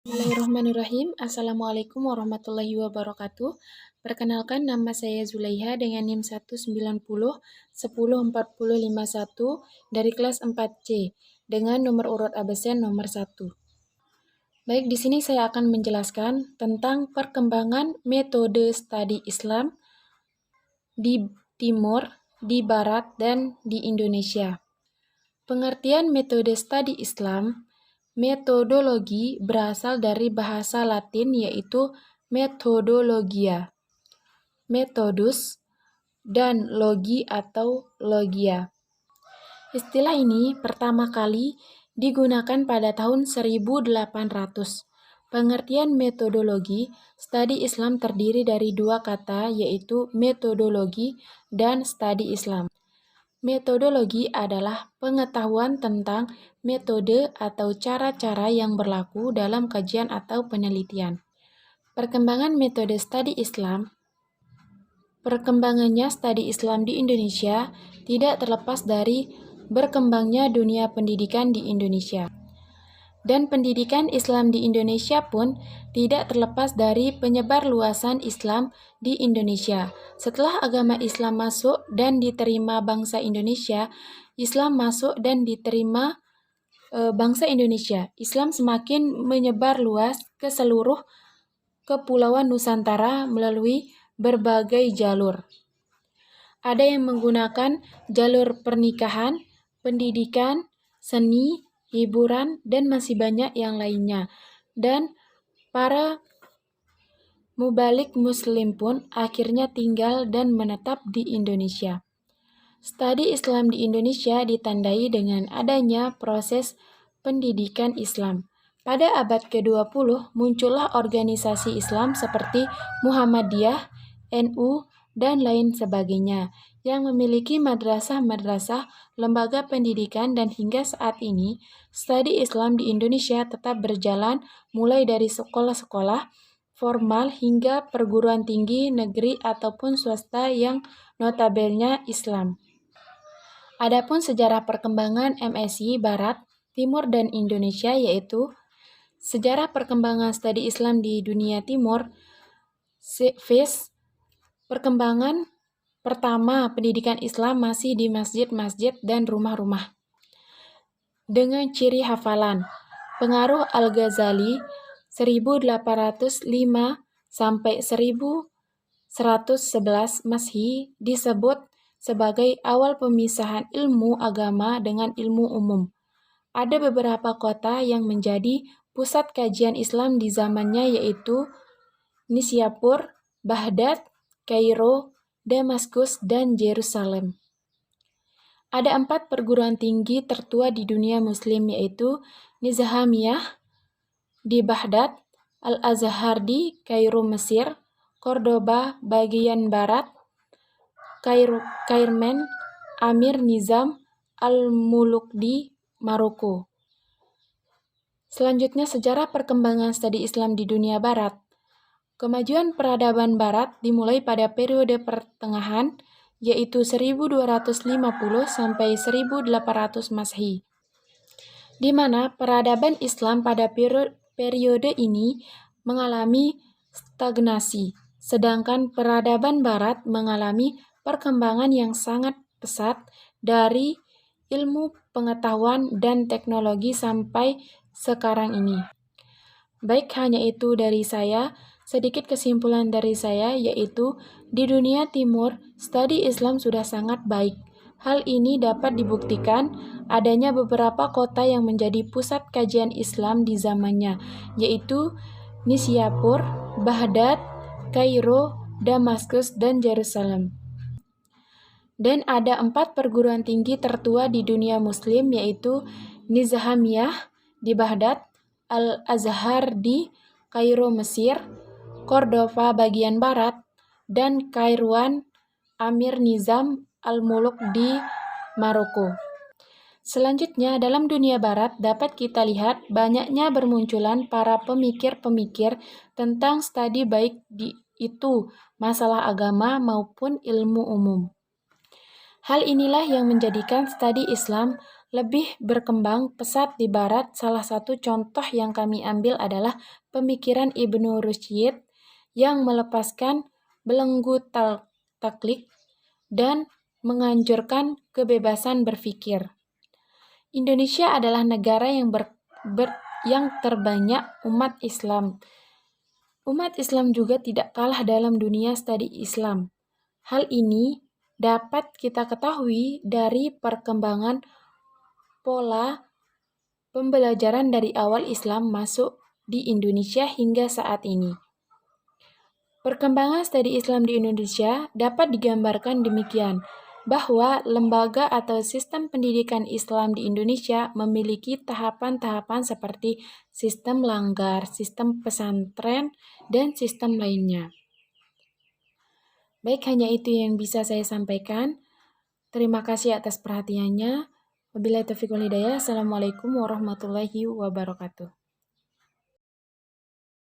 Bismillahirrahmanirrahim. Assalamualaikum warahmatullahi wabarakatuh. Perkenalkan, nama saya Zulaiha dengan NIM 190104051 dari kelas 4C dengan nomor urut absen nomor 1. Baik, di sini saya akan menjelaskan tentang perkembangan metode studi Islam di Timur, di Barat, dan di Indonesia. Pengertian metode studi Islam. Metodologi berasal dari bahasa Latin yaitu methodologia, metodus, dan logi atau logia. Istilah ini pertama kali digunakan pada tahun 1800. Pengertian metodologi studi Islam terdiri dari dua kata yaitu metodologi dan studi Islam. Metodologi adalah pengetahuan tentang metode atau cara-cara yang berlaku dalam kajian atau penelitian. Perkembangan metode studi Islam. Perkembangannya studi Islam di Indonesia tidak terlepas dari berkembangnya dunia pendidikan di Indonesia. Dan pendidikan Islam di Indonesia pun tidak terlepas dari penyebar luasan Islam di Indonesia. Setelah agama Islam masuk dan diterima bangsa Indonesia, Islam masuk dan diterima bangsa Indonesia. Islam semakin menyebar luas ke seluruh kepulauan Nusantara melalui berbagai jalur. Ada yang menggunakan jalur pernikahan, pendidikan, seni, hiburan, dan masih banyak yang lainnya. Dan para mubalik muslim pun akhirnya tinggal dan menetap di Indonesia. Studi Islam di Indonesia ditandai dengan adanya proses pendidikan Islam. Pada abad ke-20 muncullah organisasi Islam seperti Muhammadiyah, NU, dan lain sebagainya yang memiliki madrasah-madrasah, lembaga pendidikan, dan hingga saat ini studi Islam di Indonesia tetap berjalan mulai dari sekolah-sekolah formal hingga perguruan tinggi negeri ataupun swasta yang notabene Islam. Adapun sejarah perkembangan MSI Barat, Timur, dan Indonesia yaitu sejarah perkembangan studi Islam di dunia Timur. Perkembangan pertama pendidikan Islam masih di masjid-masjid dan rumah-rumah. Dengan ciri hafalan, pengaruh Al-Ghazali 1805 sampai 1111 Masehi disebut sebagai awal pemisahan ilmu agama dengan ilmu umum. Ada beberapa kota yang menjadi pusat kajian Islam di zamannya yaitu Nisyapur, Baghdad, Kairo, Damaskus, dan Yerusalem. Ada 4 perguruan tinggi tertua di dunia muslim yaitu Nizamiyah di Baghdad, Al-Azhar di Kairo, Mesir, Cordoba bagian barat, Kairmen, Amir Nizam Al-Muluk di Maroko. Selanjutnya sejarah perkembangan studi Islam di dunia barat. Kemajuan peradaban barat dimulai pada periode pertengahan yaitu 1250 sampai 1800 Masehi, di mana peradaban Islam pada periode ini mengalami stagnasi, sedangkan peradaban Barat mengalami perkembangan yang sangat pesat dari ilmu pengetahuan dan teknologi sampai sekarang ini. Baik, hanya itu dari saya. Sedikit kesimpulan dari saya yaitu di dunia Timur, studi Islam sudah sangat baik. Hal ini dapat dibuktikan adanya beberapa kota yang menjadi pusat kajian Islam di zamannya, yaitu Nisyapur, Baghdad, Kairo, Damaskus, dan Yerusalem. Dan ada 4 perguruan tinggi tertua di dunia muslim yaitu Nizamiyah di Baghdad, Al-Azhar di Kairo, Mesir, Cordoba bagian barat, dan Kairouan Amir Nizam Al-Muluk di Maroko. Selanjutnya, dalam dunia barat dapat kita lihat banyaknya bermunculan para pemikir-pemikir tentang studi baik itu masalah agama maupun ilmu umum. Hal inilah yang menjadikan studi Islam lebih berkembang pesat di Barat. Salah satu contoh yang kami ambil adalah pemikiran Ibnu Rushd yang melepaskan belenggu taklid dan menganjurkan kebebasan berpikir. Indonesia adalah negara yang terbanyak umat Islam. Umat Islam juga tidak kalah dalam dunia studi Islam. Hal ini dapat kita ketahui dari perkembangan pola pembelajaran dari awal Islam masuk di Indonesia hingga saat ini. Perkembangan studi Islam di Indonesia dapat digambarkan demikian, bahwa lembaga atau sistem pendidikan Islam di Indonesia memiliki tahapan-tahapan seperti sistem langgar, sistem pesantren, dan sistem lainnya. Baik, hanya itu yang bisa saya sampaikan. Terima kasih atas perhatiannya. Wabillahi taufiq wal hidayah. Assalamualaikum warahmatullahi wabarakatuh.